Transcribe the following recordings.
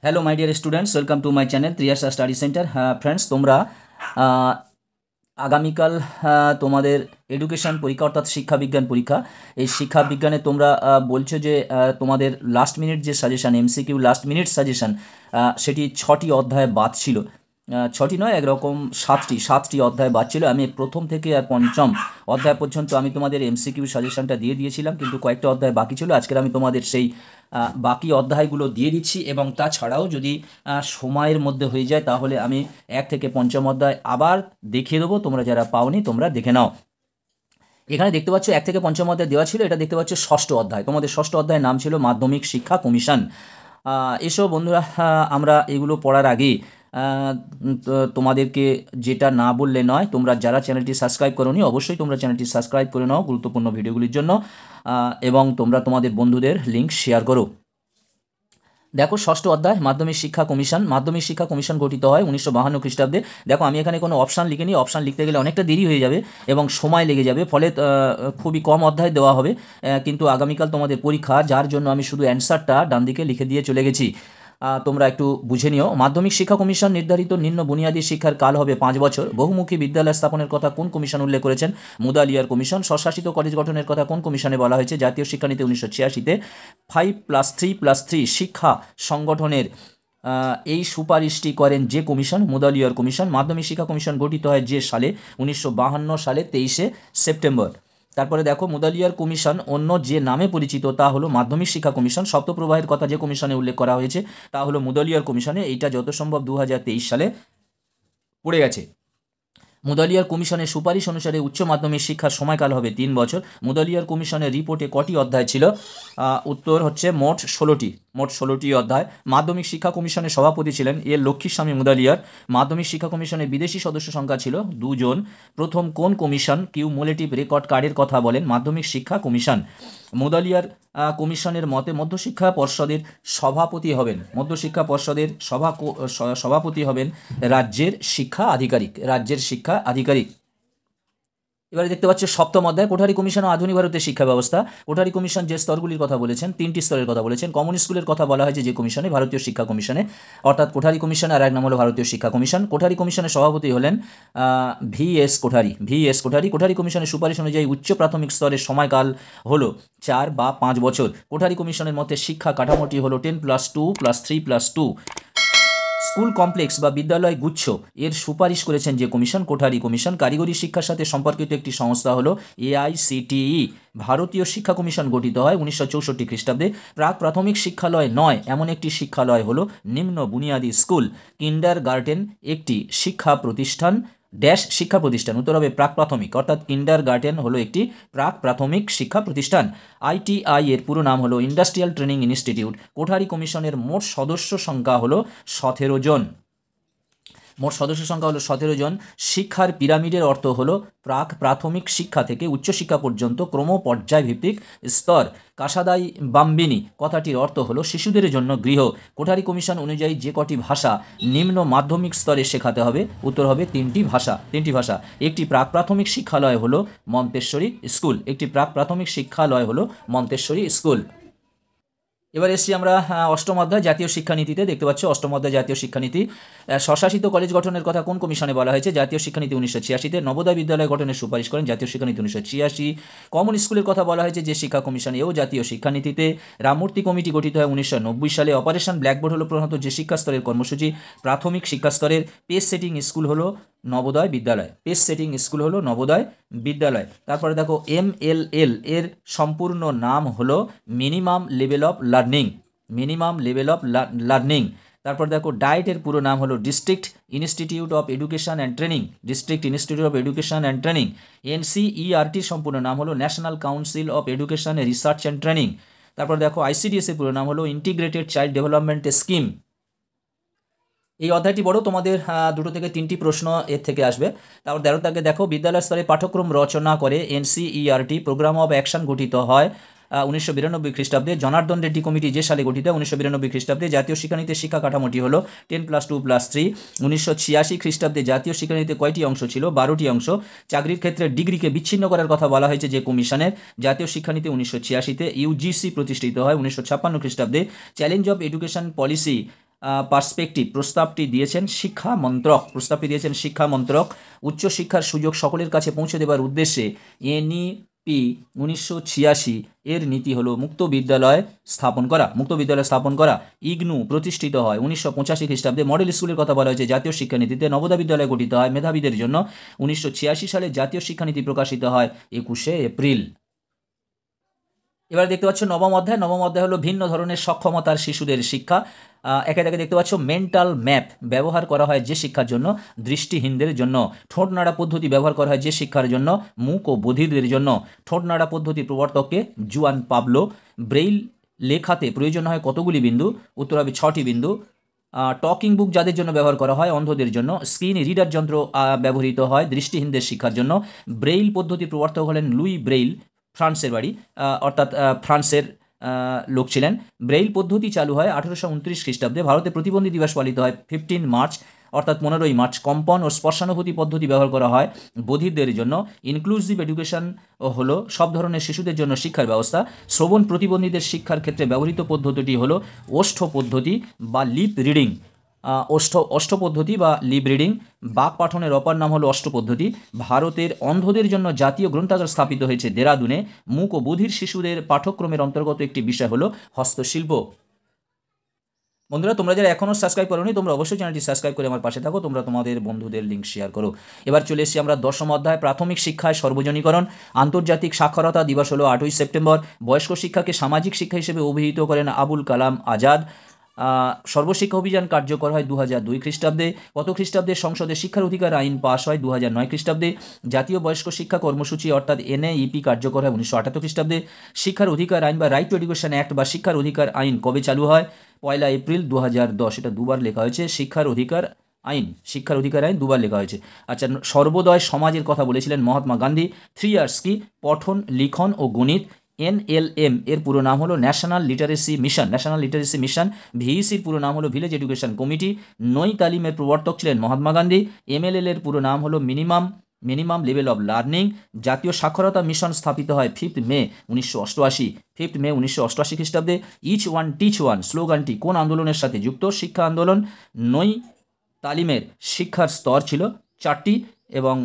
Hello my dear students, welcome to my channel Triyasha study centre. Friends, তোমরা আগামীকাল তোমাদের education পরীক্ষা অর্থাৎ শিক্ষাবিজ্ঞান পরীক্ষা। এই শিক্ষাবিজ্ঞানে তোমরা বলছো যে তোমাদের লাস্ট মিনিট যে suggestion, MCQ last minute suggestion, সেটি 6টি অধ্যায় বাদ ছিল। 6টি নয়, একরকম 7টি অধ্যায় বাদ ছিল। আমি প্রথম থেকে আর পঞ্চম অধ্যায় পর্যন্ত আমি তোমাদের এমসিকিউ সাজেশানটা দিয়ে দিয়েছিলাম, কিন্তু কয়েকটা অধ্যায় বাকি ছিল। আজকের আমি তোমাদের সেই বাকি অধ্যায়গুলো দিয়ে দিচ্ছি, এবং তাছাড়াও যদি সময়ের মধ্যে হয়ে যায় তাহলে আমি 1 থেকে পঞ্চম অধ্যায় আবার দেখিয়ে দেবো। তোমরা যারা পাওনি তোমরা দেখে নাও। এখানে দেখতে পাচ্ছ 1 থেকে পঞ্চম অধ্যায় দেওয়া ছিল, এটা দেখতে পাচ্ছ 6ষ্ঠ অধ্যায়। তোমাদের 6ষ্ঠ অধ্যায়ের নাম ছিল মাধ্যমিক শিক্ষা কমিশন। এসো বন্ধুরা, আমরা এগুলো পড়ার আগে তোমাদেরকে যেটা না বললে নয়, তোমরা যারা চ্যানেলটি সাবস্ক্রাইব করোনি অবশ্যই তোমরা চ্যানেলটি সাবস্ক্রাইব করে নাও গুরুত্বপূর্ণ ভিডিওগুলির জন্য, এবং তোমরা তোমাদের বন্ধুদের লিঙ্ক শেয়ার করো। দেখো, 6ষ্ঠ অধ্যায় মাধ্যমিক শিক্ষা কমিশন। মাধ্যমিক শিক্ষা কমিশন গঠিত হয় 1952 খ্রিস্টাব্দে। দেখো, আমি এখানে কোনো অপশান লিখিনি, অপশান লিখতে গেলে অনেকটা দেরি হয়ে যাবে এবং সময় লেগে যাবে, ফলে খুবই কম অধ্যায় দেওয়া হবে। কিন্তু আগামীকাল তোমাদের পরীক্ষা, যার জন্য আমি শুধু অ্যান্সারটা ডান দিকে লিখে দিয়ে চলে গেছি। তোমরা একটু বুঝে নিও। মাধ্যমিক শিক্ষা কমিশন নির্ধারিত নিম্ন বুনিয়াদী শিক্ষার কাল হবে 5 বছর। বহুমুখী বিদ্যালয় স্থাপনের কথা কোন কমিশন উল্লেখ করেছেন? মুদালিয়ার কমিশন। স্বশাসিত কলেজ গঠনের কথা কোন কমিশনে বলা হয়েছে? জাতীয় শিক্ষানীতি 1986-তে। 5+3+3 শিক্ষা সংগঠনের এই সুপারিশটি করেন যে কমিশন? মুদালিয়ার কমিশন। মাধ্যমিক শিক্ষা কমিশন গঠিত হয় যে সালে? 1952 সালে 23শে সেপ্টেম্বর। তারপরে দেখো, মুদালিয়ার কমিশন অন্য যে নামে পরিচিত তা হলো মাধ্যমিক শিক্ষা কমিশন। শব্দপ্রবাহের কথা যে কমিশনে উল্লেখ করা হয়েছে তা হলো মুদালিয়ার কমিশনে। এইটা যত সম্ভব 2023 সালে পড়ে গেছে। মুদালিয়ার কমিশনের সুপারিশ অনুসারে উচ্চ মাধ্যমিক শিক্ষার সময়কাল হবে 3 বছর। মুদালিয়ার কমিশনের রিপোর্টে কটি অধ্যায় ছিল? উত্তর হচ্ছে মোট 16টি অধ্যায়। মাধ্যমিক শিক্ষা কমিশনের সভাপতি ছিলেন লক্ষ্মীস্বামী মুদালিয়ার। মাধ্যমিক শিক্ষা কমিশনের বিদেশি সদস্য সংখ্যা ছিল 2 জন। প্রথম কোন কমিশন কিউমুলেটিভ রেকর্ড কার্ডের কথা বলেন? মাধ্যমিক শিক্ষা কমিশন। মুদালিয়ার কমিশনের মতে মধ্যশিক্ষা পর্ষদের সভাপতি হবেন সভাপতি হবেন রাজ্যের শিক্ষা আধিকারিক। এবারে দেখতে পাচ্ছ 7ম অধ্যায় কোঠারি কমিশন ও আধুনিক ভারতের শিক্ষা ব্যবস্থা। কোঠারি কমিশন যে স্তরগুলির কথা বলেছেন, 3টি স্তরের কথা বলেছেন। কমন স্কুলের কথা বলা হয় যে কমিশনে? ভারতীয় শিক্ষা কমিশনে, অর্থাৎ কোঠারি কমিশন আর এক নাম হলো ভারতীয় শিক্ষা কমিশন। কোঠারি কমিশনের সভাপতি হলেন VS কোঠারি। কোঠারি কমিশনের সুপারিশ অনুযায়ী উচ্চ প্রাথমিক স্তরের সময়কাল হলো 4 বা 5 বছর। কোঠারি কমিশনের মতে শিক্ষা কাঠামোটি হলো 10+2+3+2। স্কুল কমপ্লেক্স বা বিদ্যালয় গুচ্ছ এর সুপারিশ করেছেন যে কমিশন? কোঠারি কমিশন। কারিগরি শিক্ষার সাথে সম্পর্কিত একটি সংস্থা হলো AICTE। ভারতীয় শিক্ষা কমিশন গঠিত হয় 1964 খ্রিস্টাব্দে। প্রাক প্রাথমিক শিক্ষালয় নয় এমন একটি শিক্ষালয় হলো নিম্ন বুনিয়াদী স্কুল। কিন্ডারগার্টেন একটি শিক্ষা প্রতিষ্ঠান শিক্ষা প্রতিষ্ঠান। উত্তর হবে প্রাক প্রাথমিক, অর্থাৎ কিন্ডারগার্টেন হলো একটি প্রাক প্রাথমিক শিক্ষা প্রতিষ্ঠান। ITI এর পুরো নাম হলো ইন্ডাস্ট্রিয়াল ট্রেনিং ইনস্টিটিউট। কোঠারি কমিশনের মোট সদস্য সংখ্যা হলো 17 জন। শিক্ষার পিরামিডের অর্থ হলো প্রাক প্রাথমিক শিক্ষা থেকে উচ্চশিক্ষা পর্যন্ত ক্রমপর্যায়ভিত্তিক স্তর। কাসাদাই বাম্বিনী কথাটির অর্থ হলো শিশুদের জন্য গৃহ। কোঠারি কমিশন অনুযায়ী যে কটি ভাষা নিম্ন মাধ্যমিক স্তরে শেখাতে হবে? উত্তর হবে 3টি ভাষা। একটি প্রাক প্রাথমিক শিক্ষালয় হলো মন্তেশ্বরী স্কুল। এবার এসছি আমরা 8ম অধ্যায় জাতীয় শিক্ষানীতিতে। দেখতে পাচ্ছ 8ম অধ্যায় জাতীয় শিক্ষানীতি। স্বশাসিত কলেজ গঠনের কথা কোন কমিশনে বলা হয়েছে? জাতীয় শিক্ষানীতি 1986-তে। নবোদয় বিদ্যালয় গঠনের সুপারিশ করেন জাতীয় শিক্ষানীতি 1986। কমন স্কুলের কথা বলা হয়েছে যে শিক্ষা কমিশন, এও জাতীয় শিক্ষানীতিতে। রামমূর্তি কমিটি গঠিত হয় 1990 সালে। অপারেশন ব্ল্যাকবোর্ড হলো প্রধানত যে শিক্ষা স্তরের কর্মসূচি? প্রাথমিক শিক্ষা স্তরের। পেস সেটিং স্কুল হলো নবোদয় বিদ্যালয়। তারপরে দেখো, MLL এর সম্পূর্ণ নাম হলো মিনিমাম লেভেল অফ লার্নিং। তারপর দেখো, ডায়েটের পুরো নাম হলো district institute of education and training. NCERT সম্পূর্ণ নাম হলো national council of education research and training. তারপর দেখো, ICDS এর পুরো নাম হলো ইন্টিগ্রেটেড চাইল্ড ডেভেলপমেন্ট স্কিম। এই অধ্যায়টি বড়, তোমাদের 2 থেকে 3টি প্রশ্ন এর থেকে আসবে। তারপর 13 থেকে দেখো, বিদ্যালয় স্তরে পাঠ্যক্রম রচনা করে NCERT। প্রোগ্রাম অফ অ্যাকশন গঠিত হয় 1992 খ্রিস্টাব্দে। জনার্দন রেড্ডি কমিটি যে সালে গঠিত হয়? 1992 খ্রিস্টাব্দে। জাতীয় শিক্ষানীতির শিক্ষা কাঠামোটি হলো 10+2+3। 1986 খ্রিস্টাব্দে জাতীয় শিক্ষানীতিতে কয়টি অংশ ছিল? 12টি অংশ। চাকরির ক্ষেত্রে ডিগ্রিকে বিচ্ছিন্ন করার কথা বলা হয়েছে যে কমিশনের? জাতীয় শিক্ষানীতি 1986-তে। UGC প্রতিষ্ঠিত হয় 1956 খ্রিস্টাব্দে। Challenge of education policy perspective প্রস্তাবটি দিয়েছেন শিক্ষা মন্ত্রক। প্রস্তাবটি দিয়েছেন শিক্ষা মন্ত্রক। উচ্চশিক্ষার সুযোগ সকলের কাছে পৌঁছে দেওয়ার উদ্দেশ্যে এনইপি 1986 এর নীতি হলো মুক্ত বিদ্যালয় স্থাপন করা। মুক্ত বিদ্যালয় স্থাপন করা। ইগনু প্রতিষ্ঠিত হয় 1985 খ্রিস্টাব্দে। মডেল স্কুলের কথা বলা হয়েছে জাতীয় শিক্ষানীতিতে। নবোদয় বিদ্যালয় গঠিত হয় মেধাবীদের জন্য। 1986 সালে জাতীয় শিক্ষানীতি প্রকাশিত হয় 21শে এপ্রিল। এবার দেখতে পাচ্ছ নবম অধ্যায়। নবম অধ্যায় হলো ভিন্ন ধরনের সক্ষমতার শিশুদের শিক্ষা। একে একে দেখতে পাচ্ছ মেন্টাল ম্যাপ ব্যবহার করা হয় যে শিক্ষার জন্য দৃষ্টিহীনদের জন্য। ঠোঁট নাড়া পদ্ধতি ব্যবহার করা হয় যে শিক্ষার জন্য মূক ও বধিরদের জন্য। ঠোঁট নাড়া পদ্ধতির প্রবর্তককে জুয়ান পাবলো। ব্রেইল লেখাতে প্রয়োজন হয় কতগুলি বিন্দু? উত্তর হবে 6টি বিন্দু। টকিং বুক যাদের জন্য ব্যবহার করা হয়? অন্ধদের জন্য। স্ক্রিন রিডার যন্ত্র ব্যবহৃত হয় দৃষ্টিহীনদের শিক্ষার জন্য। ব্রেইল পদ্ধতির প্রবর্তক হলেন লুই ব্রেইল, ফ্রান্সের বাড়ি, অর্থাৎ ফ্রান্সের লোক ছিলেন। ব্রেইল পদ্ধতি চালু হয় 1829 খ্রিস্টাব্দে। ভারতে প্রতিবন্ধী দিবস পালিত হয় 15 মার্চ, অর্থাৎ 15ই মার্চ। কম্পন ও স্পর্শানুভূতি পদ্ধতি ব্যবহার করা হয় বধিরদের জন্য। ইনক্লুসিভ এডুকেশন হলো সব ধরনের শিশুদের জন্য শিক্ষার ব্যবস্থা। শ্রবণ প্রতিবন্ধীদের শিক্ষার ক্ষেত্রে ব্যবহৃত পদ্ধতিটি হলো ওষ্ঠ পদ্ধতি বা লিপ রিডিং। অষ্ট পদ্ধতি বা লিপ রিডিং। বাক পাঠনের অপর নাম হলো অষ্ট পদ্ধতি। ভারতের অন্ধদের জন্য জাতীয় গ্রন্থাগার স্থাপিত হয়েছে দেরাদুনে। মূক ও বধির শিশুদের পাঠ্যক্রমের অন্তর্গত একটি বিষয় হলো হস্তশিল্প। বন্ধুরা, তোমরা যারা এখনও সাবস্ক্রাইব করোনি তোমরা অবশ্যই চ্যানেলটি সাবস্ক্রাইব করে আমার পাশে থাকো। তোমরা তোমাদের বন্ধুদের লিঙ্ক শেয়ার করো। এবার চলে এসেছি আমরা দশম অধ্যায় প্রাথমিক শিক্ষায় সর্বজনীকরণ। আন্তর্জাতিক সাক্ষরতা দিবস হলো 8ই সেপ্টেম্বর। বয়স্ক শিক্ষাকে সামাজিক শিক্ষা হিসেবে অভিহিত করেন আবুল কালাম আজাদ। সর্বশিক্ষা অভিযান কার্যকর হয় 2002 খ্রিস্টাব্দে। কত খ্রিস্টাব্দে সংসদে শিক্ষার অধিকার আইন পাশ হয়? 2009 খ্রিস্টাব্দে। জাতীয় বয়স্ক শিক্ষা কর্মসূচি অর্থাৎ এনএইপি কার্যকর হয় 1978 খ্রিস্টাব্দে। শিক্ষার অধিকার আইন বা রাইট টু এডুকেশন অ্যাক্ট বা শিক্ষার অধিকার আইন কবে চালু হয়? 1 এপ্রিল 2010। এটা দুবার লেখা হয়েছে শিক্ষার অধিকার আইন। শিক্ষার অধিকার আইন দুবার লেখা হয়েছে। আচ্ছা, সর্বোদয় সমাজের কথা বলেছিলেন মহাত্মা গান্ধী। 3 ইয়ার্স কি? পঠন, লিখন ও গণিত। এনএলএম এর পুরো নাম হলো national literacy mission. National literacy mission. ভিইসির পুরো নাম হলো ভিলেজ এডুকেশন কমিটি। নই তালিমের প্রবর্তক ছিলেন মহাত্মা গান্ধী। এমএলএল এর পুরো নাম হলো মিনিমাম লেভেল অব লার্নিং। জাতীয় সাক্ষরতা মিশন স্থাপিত হয় 5 মে 1988। 5 মে 1988 খ্রিস্টাব্দে। ইচ ওয়ান টিচ ওয়ান স্লোগানটি কোন আন্দোলনের সাথে যুক্ত? শিক্ষা আন্দোলন। নই তালিমের শিক্ষার স্তর ছিল 4টি এবং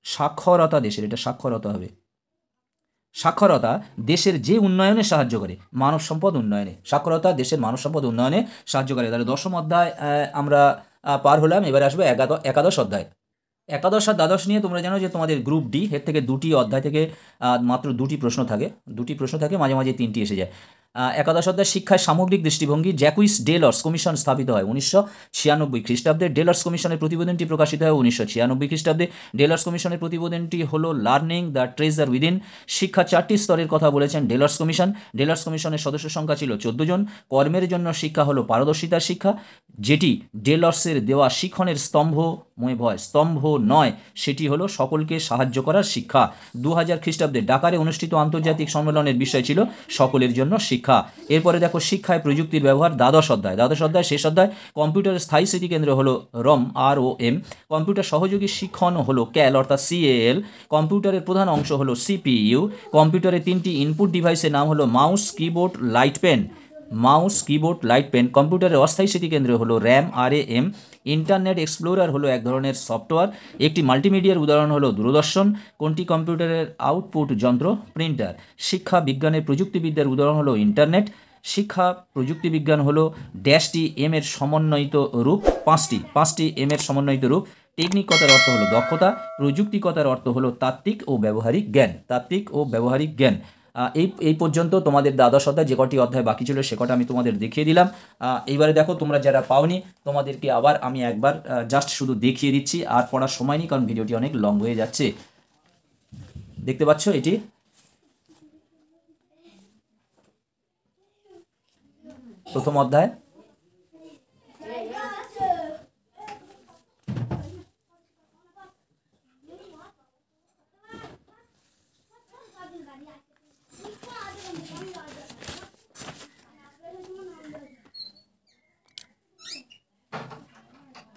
সাক্ষরতা দেশের, এটা সাক্ষরতা হবে, সাক্ষরতা দেশের যে উন্নয়নে সাহায্য করে? মানব সম্পদ উন্নয়নে। সাক্ষরতা দেশের মানব সম্পদ উন্নয়নে সাহায্য করে। তাহলে দশম অধ্যায় আমরা পার হলাম। এবারে আসবে একাদশ অধ্যায়। একাদশ আর দ্বাদশ নিয়ে তোমরা জানো যে তোমাদের গ্রুপ ডি এর থেকে 2টি অধ্যায় থেকে মাত্র 2টি প্রশ্ন থাকে। 2টি প্রশ্ন থাকে, মাঝে মাঝে 3টি এসে যায়। একাদশ অধ্যায় শিক্ষায় সামগ্রিক দৃষ্টিভঙ্গি। জ্যাকুইস ডেলর্স কমিশন স্থাপিত হয় 1996 খ্রিস্টাব্দে। ডেলর্স কমিশনের প্রতিবেদনটি প্রকাশিত হয় 1996 খ্রিস্টাব্দে। ডেলর্স কমিশনের প্রতিবেদনটি হলো লার্নিং দ্য ট্রেজার উইদিন। শিক্ষা 4টি স্তরের কথা বলেছেন ডেলর্স কমিশন। ডেলর্স কমিশনের সদস্য সংখ্যা ছিল 14 জন। কর্মের জন্য শিক্ষা হলো পারদর্শিতার শিক্ষা, যেটি ডেলর্সের দেওয়া শিখনের স্তম্ভ নয়, সেটি হলো সকলকে সাহায্য করার শিক্ষা। 2000 খ্রিস্টাব্দে ডাকারে অনুষ্ঠিত আন্তর্জাতিক সম্মেলনের বিষয় ছিল সকলের জন্য শিক্ষা। এরপরে দেখো শিক্ষায় প্রযুক্তির ব্যবহার। দ্বাদশ অধ্যায় শেষ অধ্যায়। কম্পিউটারের স্থায়ী স্মৃতিকেন্দ্র হলো ROM। কম্পিউটার সহযোগী শিক্ষণ হলো CAL অর্থাৎ CAL। কম্পিউটারের প্রধান অংশ হলো CPU। কম্পিউটারের 3টি ইনপুট ডিভাইসের নাম হলো মাউস, কিবোর্ড, লাইট পেন। কম্পিউটারের অস্থায়ী স্মৃতিকেন্দ্র হলো RAM। ইন্টারনেট এক্সপ্লোরার হলো এক ধরনের সফটওয়্যার। একটি মাল্টিমিডিয়ার উদাহরণ হলো দূরদর্শন। কোনটি কম্পিউটারের আউটপুট যন্ত্র? প্রিন্টার। শিক্ষা বিজ্ঞানের প্রযুক্তিবিদ্যার উদাহরণ হলো ইন্টারনেট। শিক্ষা প্রযুক্তিবিজ্ঞান হলো ড্যাশটি এম এর সমন্বয়িত রূপ। পাঁচটি এম এর সমন্বয়িত রূপ। টেকনিকতার অর্থ হলো দক্ষতা। প্রযুক্তিকতার অর্থ হলো তাত্ত্বিক ও ব্যবহারিক জ্ঞান। এই পর্যন্ত তোমাদের দ্বাদশ অধ্যায় যে কটি অধ্যায় বাকি ছিল সে কটা আমি তোমাদের দেখিয়ে দিলাম। এইবারে দেখো তোমরা যারা পাওনি তোমাদেরকে আবার আমি একবার জাস্ট শুধু দেখিয়ে দিচ্ছি, আর পড়ার সময় নেই কারণ ভিডিওটি অনেক লং হয়ে যাচ্ছে। দেখতে পাচ্ছ এটি প্রথম অধ্যায়।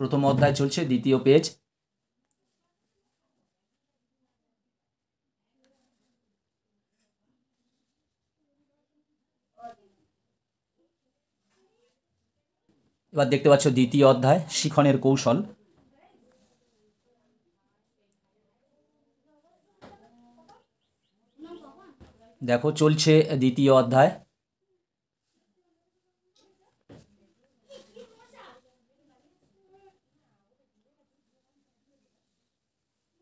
প্রথম অধ্যায় চলছে, দ্বিতীয় পেজ। এবার দেখতে পাচ্ছ দ্বিতীয় অধ্যায় শিখনের কৌশল। দেখো চলছে দ্বিতীয় অধ্যায়।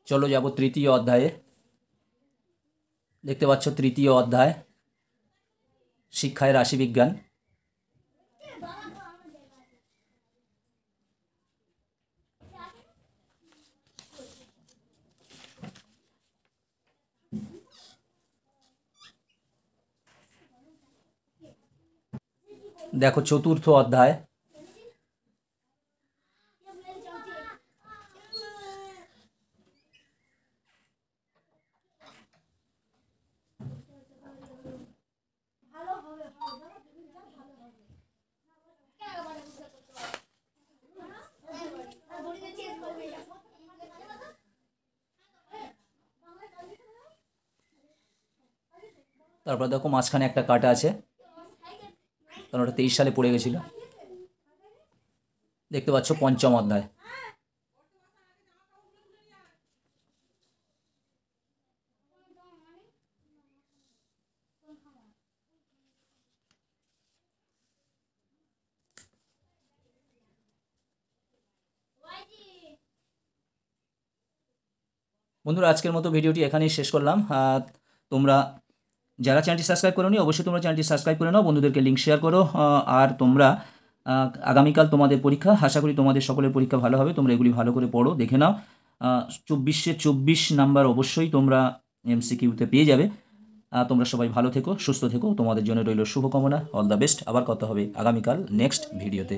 চলো যাব তৃতীয় অধ্যায়ে। দেখতে পাচ্ছ তৃতীয় অধ্যায় শিক্ষায় রাশিবিজ্ঞান। দেখো চতুর্থ অধ্যায়। তারপর দেখো মাঝখানে একটা কাটা আছে, কারণ ওটা 23 সালে পড়ে গেছিল। দেখতে পাচ্ছ পঞ্চম অধ্যায়। বন্ধুরা আজকের মতো ভিডিওটি এখানেই শেষ করলাম। তোমরা যারা চ্যানেলটি সাবস্ক্রাইব করোনি অবশ্যই তোমরা চ্যানেলটি সাবস্ক্রাইব করে নাও, বন্ধুদেরকে লিঙ্ক শেয়ার করো। আর তোমরা আগামীকাল তোমাদের পরীক্ষা, আশা করি তোমাদের সকলের পরীক্ষা ভালো হবে। তোমরা এগুলি ভালো করে পড়ো, দেখে নাও। 24 নাম্বার অবশ্যই তোমরা MCQতে পেয়ে যাবে। তোমরা সবাই ভালো থেকো, সুস্থ থেকো, তোমাদের জন্য রইল শুভকামনা। All the best. আবার কথা হবে আগামীকাল নেক্সট ভিডিওতে।